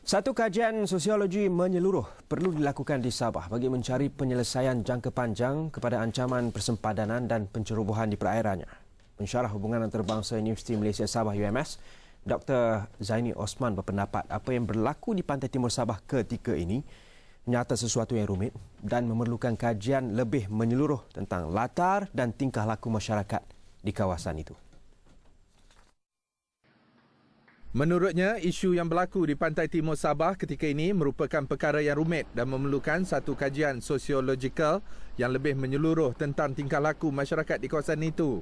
Satu kajian sosiologi menyeluruh perlu dilakukan di Sabah bagi mencari penyelesaian jangka panjang kepada ancaman persempadanan dan pencerobohan di perairannya. Pensyarah Hubungan Antarabangsa Universiti Malaysia Sabah UMS, Dr. Zaini Osman berpendapat apa yang berlaku di pantai timur Sabah ketika ini nyata sesuatu yang rumit dan memerlukan kajian lebih menyeluruh tentang latar dan tingkah laku masyarakat di kawasan itu. Menurutnya, isu yang berlaku di pantai timur Sabah ketika ini merupakan perkara yang rumit dan memerlukan satu kajian sosiologikal yang lebih menyeluruh tentang tingkah laku masyarakat di kawasan itu.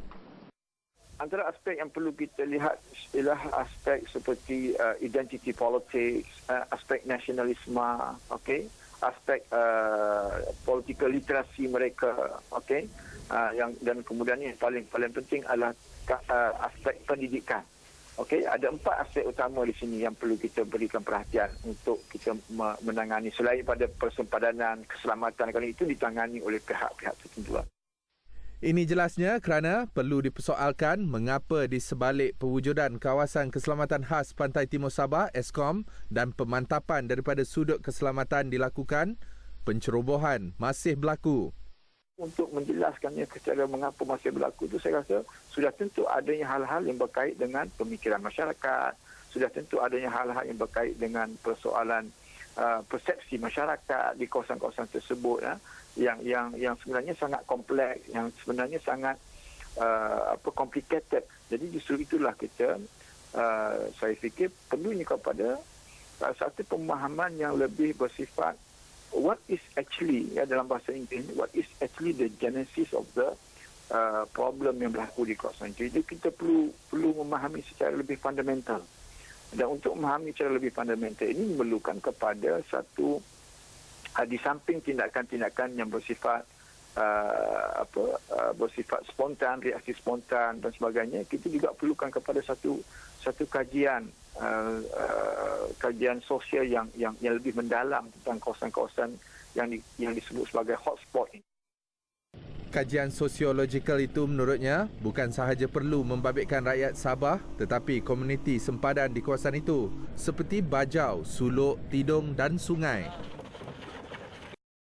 Antara aspek yang perlu kita lihat ialah aspek seperti identity politics, aspek nasionalisme, aspek political literasi mereka, dan kemudian yang paling penting adalah aspek pendidikan. Ada 4 aspek utama di sini yang perlu kita berikan perhatian untuk kita menangani. Selain pada persempadanan, keselamatan, kalau itu ditangani oleh pihak-pihak tertentu. Ini jelasnya kerana perlu dipersoalkan mengapa di sebalik pewujudan Kawasan Keselamatan Khas Pantai Timur Sabah, ESKOM, dan pemantapan daripada sudut keselamatan dilakukan, pencerobohan masih berlaku. Untuk menjelaskannya secara mengapa masih berlaku itu, saya rasa sudah tentu adanya hal-hal yang berkait dengan pemikiran masyarakat, sudah tentu adanya hal-hal yang berkait dengan persoalan persepsi masyarakat di kawasan-kawasan tersebut, yang sebenarnya sangat kompleks, yang sebenarnya sangat complicated. Jadi justru itulah kita, saya fikir perlunya kepada satu pemahaman yang lebih bersifat what is actually, dalam bahasa Inggeris, what is actually the genesis of the problem yang berlaku di kawasan itu. Jadi kita perlu memahami secara lebih fundamental. Dan untuk memahami secara lebih fundamental ini memerlukan kepada satu, di samping tindakan-tindakan yang bersifat bersifat spontan, reaksi spontan dan sebagainya, kita juga perlukan kepada satu kajian kajian sosial yang lebih mendalam tentang kawasan-kawasan yang disebut sebagai hotspot ini. Kajian sosiologikal itu menurutnya bukan sahaja perlu membabitkan rakyat Sabah tetapi komuniti sempadan di kawasan itu seperti Bajau, Suluk, Tidung dan Sungai.